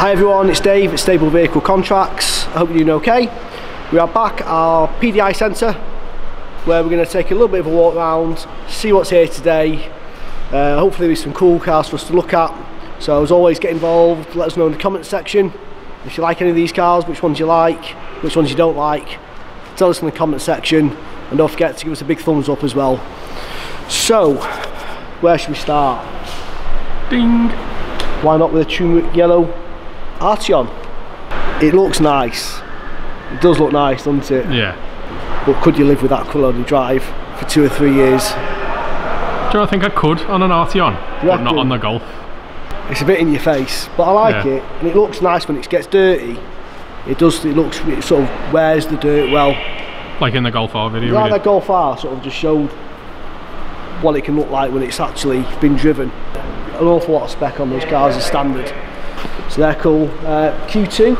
Hi everyone, it's Dave at Stable Vehicle Contracts. I hope you're doing okay. We are back at our PDI Centre where we're going to take a little bit of a walk around, see what's here today. Hopefully there's some cool cars for us to look at. So as always, get involved, let us know in the comments section if you like any of these cars, which ones you like, which ones you don't like. Tell us in the comment section, and don't forget to give us a big thumbs up as well. So, where should we start? Ding! Why not with a turmeric yellow Arteon? It looks nice. It does look nice, doesn't it? Yeah. But could you live with that colour on your drive for 2 or 3 years? Do you think I could on an Arteon, but not on the Golf? It's a bit in your face, but I like it, and it looks nice when it gets dirty. It does. It sort of wears the dirt well. Like in the Golf R video. Yeah, the Golf R sort of just showed what it can look like when it's actually been driven. An awful lot of spec on those cars as standard, so they're cool. Q2,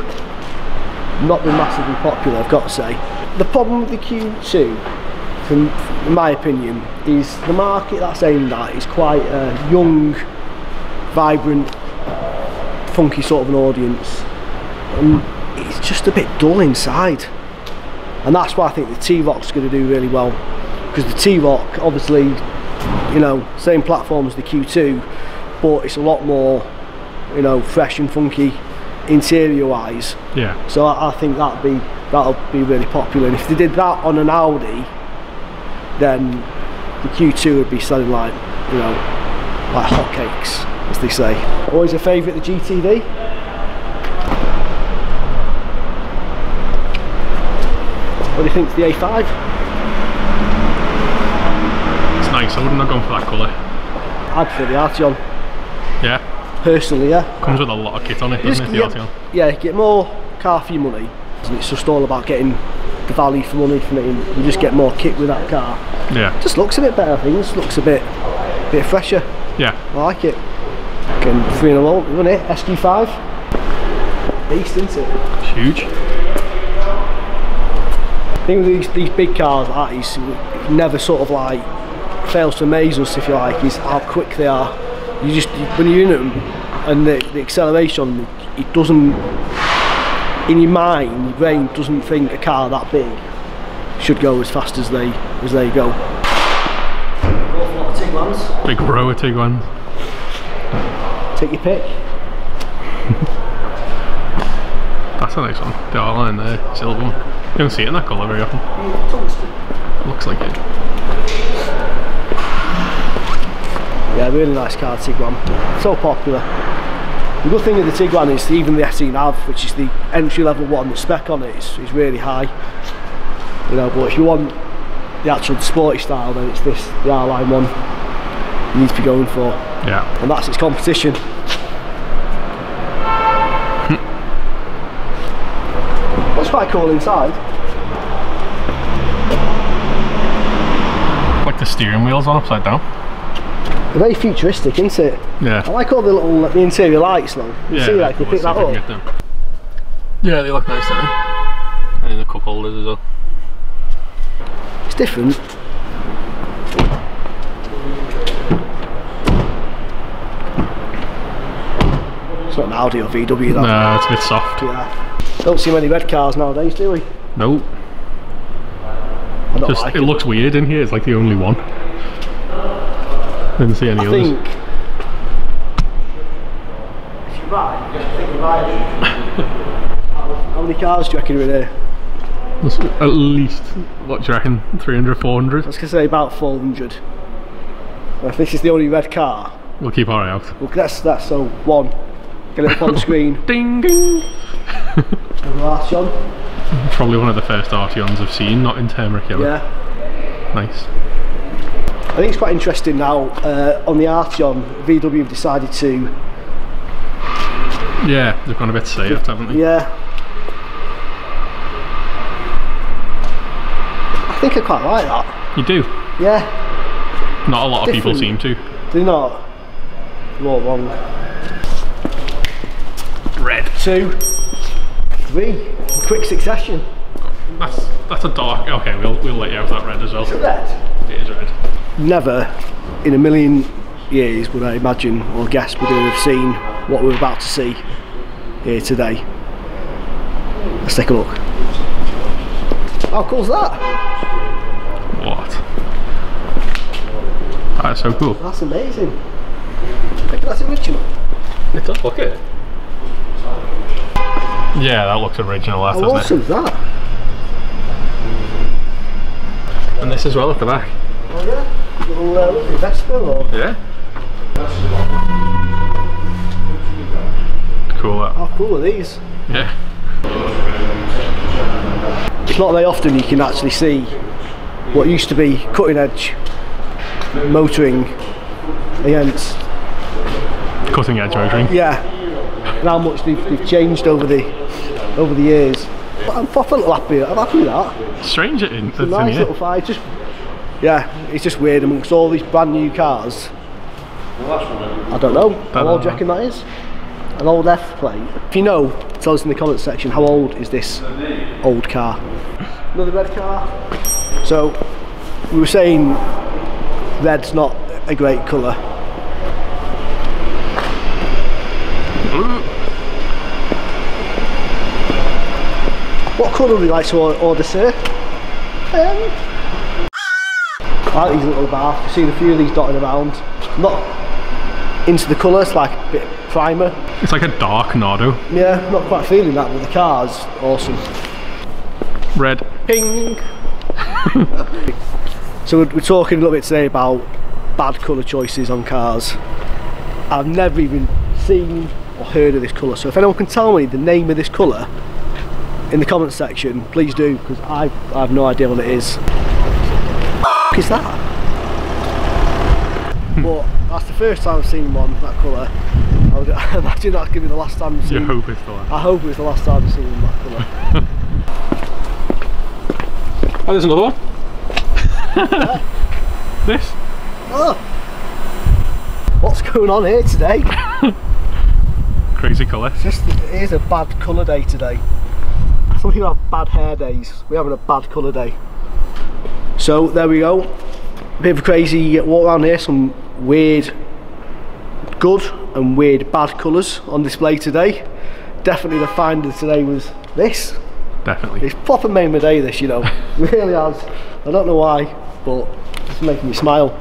not been massively popular, I've got to say. The problem with the Q2, in my opinion, is the market that's aimed at is quite a young, vibrant, funky sort of an audience, and it's just a bit dull inside. And that's why I think the T-Rock's going to do really well, because the T-Rock, obviously, you know, same platform as the Q2, but it's a lot more, you know, fresh and funky interior wise. Yeah. So I think that'll be really popular. And if they did that on an Audi, then the Q2 would be selling like, you know, like hotcakes, as they say. Always a favourite, the GTD. What do you think of the A5? It's nice, I wouldn't have gone for that colour. I'd prefer the Arteon. Yeah? Personally, yeah. Comes with a lot of kit on it, doesn't it, the Arteon? Yeah, you get more car for your money. And it's just all about getting the value for money from it. You just get more kit with that car. Yeah. It just looks a bit better, I think. It just looks a bit fresher. Yeah. I like it. Again, 3.0, isn't it? SQ5. Beast, isn't it? It's huge. I think with these big cars like that, it never sort of like fails to amaze us, if you like, is how quick they are. You just, when you're in them, and the acceleration, it doesn't, in your mind, your brain doesn't think a car that big should go as fast as they go. Awful lot of Tiguan's. Big row of Tiguan's. Take your pick. That's a nice one. The R-line there, silver one. You don't see it in that colour very often. Looks like it. Yeah, really nice car, Tiguan. So popular. The good thing with the Tiguan is even the SE Nav, which is the entry level one, the spec on it is really high. You know, but if you want the actual sporty style, then it's this, the R-line one, you need to be going for. Yeah. And that's its competition. That's quite cool inside. Like the steering wheels on upside down. They're very futuristic, isn't it? Yeah. I like all the little the interior lights though. You see, like, they pick that up. Yeah, they look nice, don't they? And the cup holders as well. It's different. It's not an Audi or VW though. No, it's a bit soft. Yeah. Don't see many red cars nowadays, do we? No. Just, like it looks weird in here, it's like the only one. Didn't see any others. If you buy, how many cars do you reckon are in here? At least, what do you reckon, 300, 400? I was going to say about 400. If this is the only red car, we'll keep our eye out. Well, that's so one. Get it up on the screen. Ding ding! Arteon. Probably one of the first Arteons I've seen, not in turmeric yellow. Yeah. Nice. I think it's quite interesting now, on the Arteon, VW have decided to... Yeah, they've gone a bit safe, haven't they? Yeah. I think I quite like that. You do? Yeah. Not a lot of people seem to. Do not? You're wrong. Red. 2, 3, in quick succession. That's a dark. Okay, we'll let you have that red as well. Is it red? It is red. Never in a million years would I imagine or guess we're going to have seen what we're about to see here today. Let's take a look. How cool's that? What? That's so cool. That's amazing. I think that's original. It does look it. Yeah, that looks original, that doesn't it? How awesome's that? And this as well at the back. Oh yeah? Little Vespa or? Yeah. Cool that. How cool are these? Yeah. It's not very often you can actually see what used to be cutting edge motoring against Cutting edge motoring. yeah, and how much they've changed over the years. But I'm proper happy. I'm happy with that. Strange it in. It's a nice little fight. Just yeah, it's just weird amongst all these brand new cars. I don't know. How old do you reckon that is? An old F plate. If you know, tell us in the comments section how old is this old car. Another red car. So we were saying red's not a great colour. What colour would you like to order, sir? I like these little bars. I've seen a few of these dotted around. Not into the colour, it's like a bit of primer. It's like a dark Nardo. Yeah, not quite feeling that, but the car's awesome. Red. Ping! So we're talking a little bit today about bad colour choices on cars. I've never even seen or heard of this colour, so if anyone can tell me the name of this colour in the comments section, please do, because I have no idea what it is. What is that? But that's the first time I've seen one that colour. I would imagine that's going to be the last time I've seen. You hope it's the last. I hope it's the last time I've seen that colour. Oh, there's another one. This. Oh. What's going on here today? Crazy colour. It is a bad colour day today. Some people have bad hair days. We're having a bad colour day. So there we go. A bit of a crazy walk around here. Some weird good and weird bad colours on display today. Definitely the finder today was this. Definitely. It's proper made my day, this, you know. It really has. I don't know why, but it's making me smile.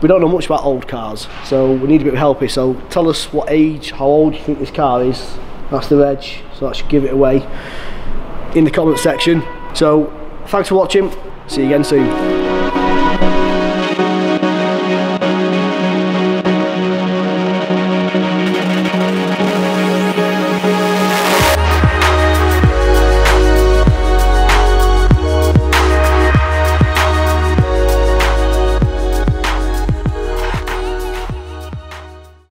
We don't know much about old cars, so we need a bit of help here. So tell us what age, how old you think this car is. That's the reg, so that should give it away in the comment section. So thanks for watching. See you again soon.